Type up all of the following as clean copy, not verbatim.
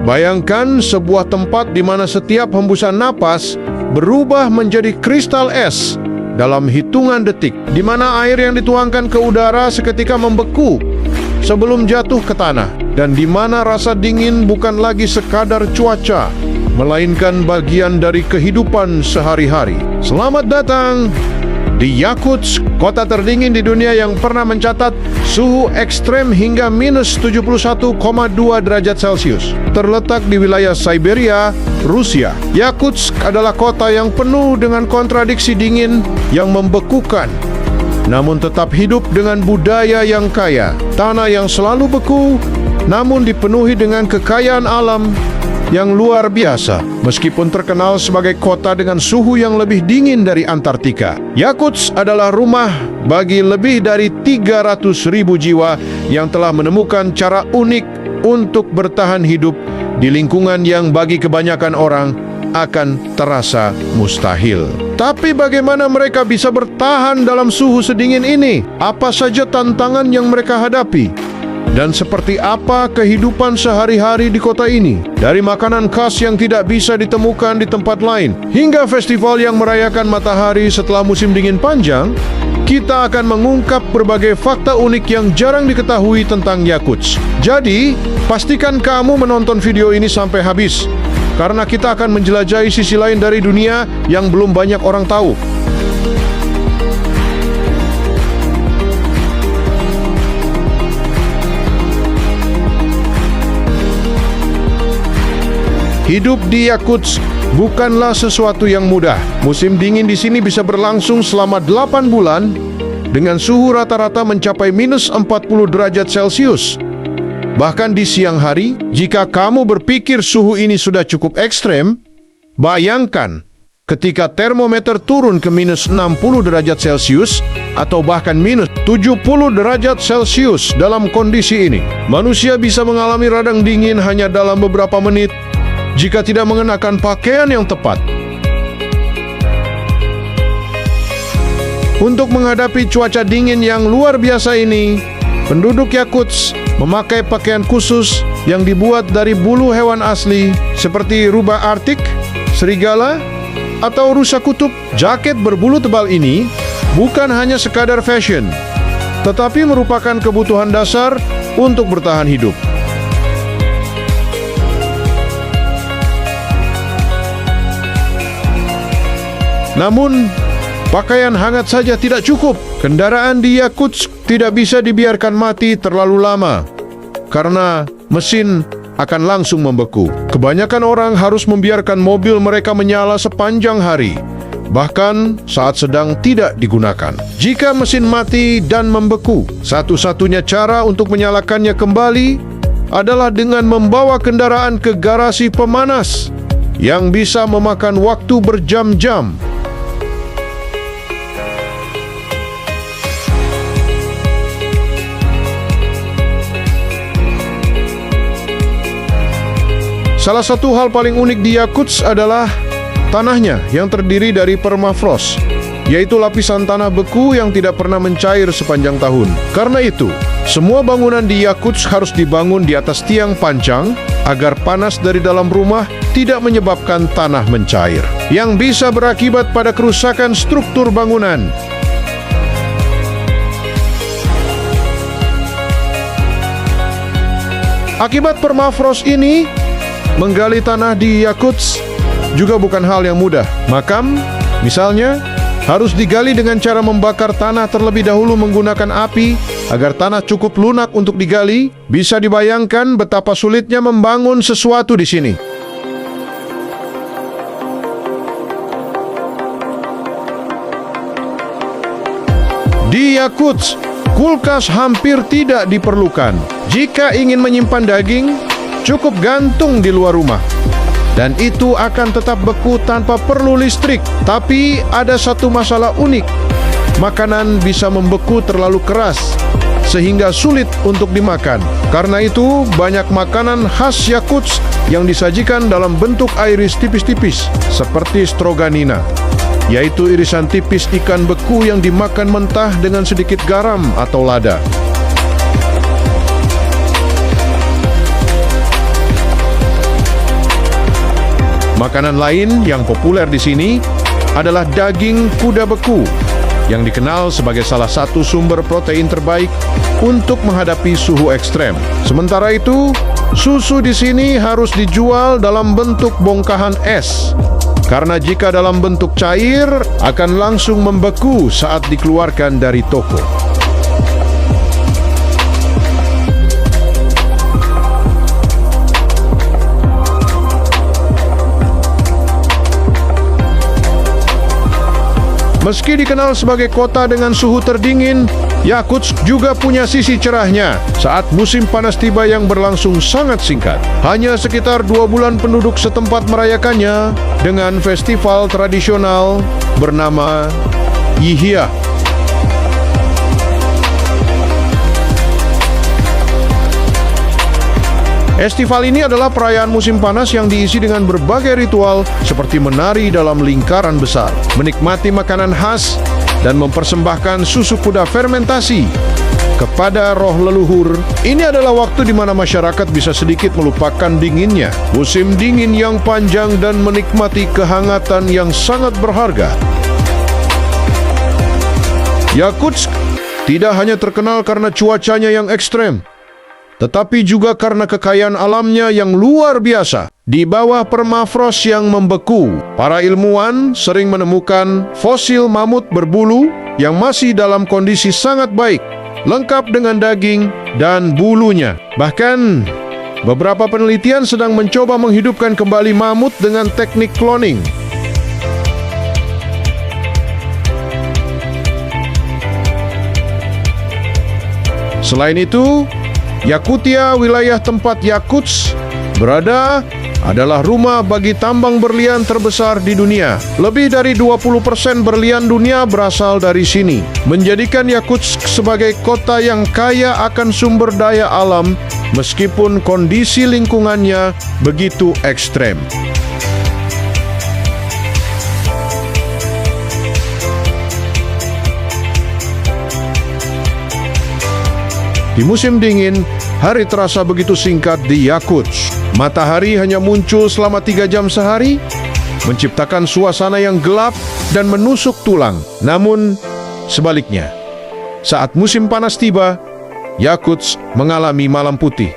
Bayangkan sebuah tempat di mana setiap hembusan napas berubah menjadi kristal es dalam hitungan detik, di mana air yang dituangkan ke udara seketika membeku sebelum jatuh ke tanah, dan di mana rasa dingin bukan lagi sekadar cuaca, melainkan bagian dari kehidupan sehari-hari. Selamat datang di Yakutsk, kota terdingin di dunia yang pernah mencatat suhu ekstrem hingga minus 71,2 derajat Celcius. Terletak di wilayah Siberia, Rusia. Yakutsk adalah kota yang penuh dengan kontradiksi dingin yang membekukan, namun tetap hidup dengan budaya yang kaya. Tanah yang selalu beku, namun dipenuhi dengan kekayaan alam yang luar biasa. Meskipun terkenal sebagai kota dengan suhu yang lebih dingin dari Antartika, Yakutsk adalah rumah bagi lebih dari 300.000 jiwa yang telah menemukan cara unik untuk bertahan hidup di lingkungan yang bagi kebanyakan orang akan terasa mustahil. Tapi bagaimana mereka bisa bertahan dalam suhu sedingin ini? Apa saja tantangan yang mereka hadapi? Dan seperti apa kehidupan sehari-hari di kota ini? Dari makanan khas yang tidak bisa ditemukan di tempat lain, hingga festival yang merayakan matahari setelah musim dingin panjang, kita akan mengungkap berbagai fakta unik yang jarang diketahui tentang Yakutsk. Jadi, pastikan kamu menonton video ini sampai habis, karena kita akan menjelajahi sisi lain dari dunia yang belum banyak orang tahu. Hidup di Yakutsk bukanlah sesuatu yang mudah. Musim dingin di sini bisa berlangsung selama 8 bulan dengan suhu rata-rata mencapai minus 40 derajat Celcius. Bahkan di siang hari, jika kamu berpikir suhu ini sudah cukup ekstrem, bayangkan ketika termometer turun ke minus 60 derajat Celcius atau bahkan minus 70 derajat Celcius. Dalam kondisi ini, manusia bisa mengalami radang dingin hanya dalam beberapa menit jika tidak mengenakan pakaian yang tepat. Untuk menghadapi cuaca dingin yang luar biasa ini, penduduk Yakutsk memakai pakaian khusus yang dibuat dari bulu hewan asli seperti rubah Arktik, serigala, atau rusa kutub. Jaket berbulu tebal ini bukan hanya sekadar fashion, tetapi merupakan kebutuhan dasar untuk bertahan hidup. Namun, pakaian hangat saja tidak cukup. Kendaraan di Yakutsk tidak bisa dibiarkan mati terlalu lama, karena mesin akan langsung membeku. Kebanyakan orang harus membiarkan mobil mereka menyala sepanjang hari, bahkan saat sedang tidak digunakan. Jika mesin mati dan membeku, satu-satunya cara untuk menyalakannya kembali adalah dengan membawa kendaraan ke garasi pemanas yang bisa memakan waktu berjam-jam. Salah satu hal paling unik di Yakutsk adalah tanahnya yang terdiri dari permafrost, yaitu lapisan tanah beku yang tidak pernah mencair sepanjang tahun. Karena itu, semua bangunan di Yakutsk harus dibangun di atas tiang pancang agar panas dari dalam rumah tidak menyebabkan tanah mencair, yang bisa berakibat pada kerusakan struktur bangunan. Akibat permafrost ini, menggali tanah di Yakutsk juga bukan hal yang mudah. Makam, misalnya, harus digali dengan cara membakar tanah terlebih dahulu menggunakan api agar tanah cukup lunak untuk digali. Bisa dibayangkan betapa sulitnya membangun sesuatu di sini. Di Yakutsk, kulkas hampir tidak diperlukan. Jika ingin menyimpan daging, cukup gantung di luar rumah, dan itu akan tetap beku tanpa perlu listrik. Tapi ada satu masalah unik. Makanan bisa membeku terlalu keras sehingga sulit untuk dimakan. Karena itu, banyak makanan khas Yakutsk yang disajikan dalam bentuk iris tipis-tipis seperti stroganina, yaitu irisan tipis ikan beku yang dimakan mentah dengan sedikit garam atau lada. Makanan lain yang populer di sini adalah daging kuda beku, yang dikenal sebagai salah satu sumber protein terbaik untuk menghadapi suhu ekstrem. Sementara itu, susu di sini harus dijual dalam bentuk bongkahan es, karena jika dalam bentuk cair akan langsung membeku saat dikeluarkan dari toko. Meski dikenal sebagai kota dengan suhu terdingin, Yakutsk juga punya sisi cerahnya saat musim panas tiba yang berlangsung sangat singkat. Hanya sekitar 2 bulan penduduk setempat merayakannya dengan festival tradisional bernama Yihia. Festival ini adalah perayaan musim panas yang diisi dengan berbagai ritual seperti menari dalam lingkaran besar, menikmati makanan khas, dan mempersembahkan susu kuda fermentasi kepada roh leluhur. Ini adalah waktu di mana masyarakat bisa sedikit melupakan dinginnya, musim dingin yang panjang, dan menikmati kehangatan yang sangat berharga. Yakutsk tidak hanya terkenal karena cuacanya yang ekstrem, tetapi juga karena kekayaan alamnya yang luar biasa. Di bawah permafrost yang membeku, para ilmuwan sering menemukan fosil mamut berbulu yang masih dalam kondisi sangat baik, lengkap dengan daging dan bulunya. Bahkan, beberapa penelitian sedang mencoba menghidupkan kembali mamut dengan teknik cloning. Selain itu, Yakutia, wilayah tempat Yakutsk berada, adalah rumah bagi tambang berlian terbesar di dunia. Lebih dari 20% berlian dunia berasal dari sini, menjadikan Yakutsk sebagai kota yang kaya akan sumber daya alam meskipun kondisi lingkungannya begitu ekstrem. Di musim dingin, hari terasa begitu singkat di Yakutsk. Matahari hanya muncul selama 3 jam sehari, menciptakan suasana yang gelap dan menusuk tulang. Namun, sebaliknya, saat musim panas tiba, Yakutsk mengalami malam putih,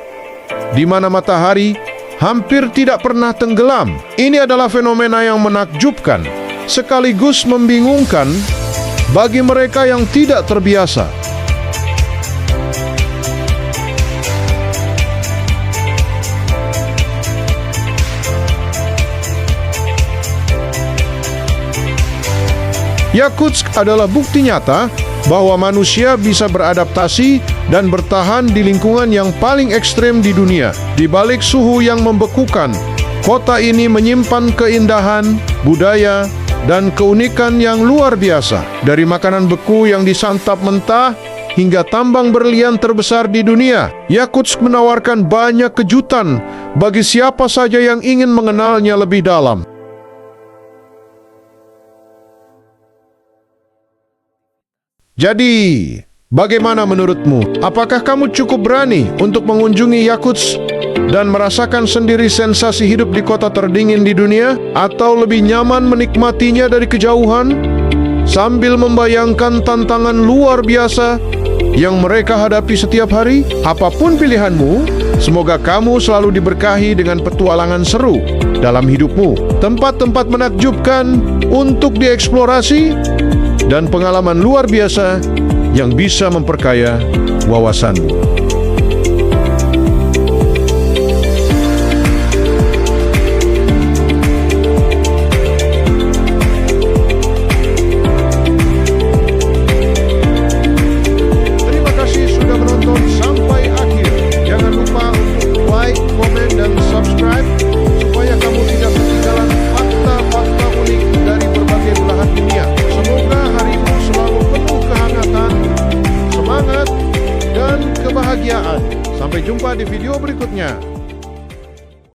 di mana matahari hampir tidak pernah tenggelam. Ini adalah fenomena yang menakjubkan, sekaligus membingungkan bagi mereka yang tidak terbiasa. Yakutsk adalah bukti nyata bahwa manusia bisa beradaptasi dan bertahan di lingkungan yang paling ekstrem di dunia. Di balik suhu yang membekukan, kota ini menyimpan keindahan, budaya, dan keunikan yang luar biasa. Dari makanan beku yang disantap mentah hingga tambang berlian terbesar di dunia, Yakutsk menawarkan banyak kejutan bagi siapa saja yang ingin mengenalnya lebih dalam. Jadi, bagaimana menurutmu? Apakah kamu cukup berani untuk mengunjungi Yakutsk dan merasakan sendiri sensasi hidup di kota terdingin di dunia? Atau lebih nyaman menikmatinya dari kejauhan sambil membayangkan tantangan luar biasa yang mereka hadapi setiap hari? Apapun pilihanmu, semoga kamu selalu diberkahi dengan petualangan seru dalam hidupmu, tempat-tempat menakjubkan untuk dieksplorasi, dan pengalaman luar biasa yang bisa memperkaya wawasanmu.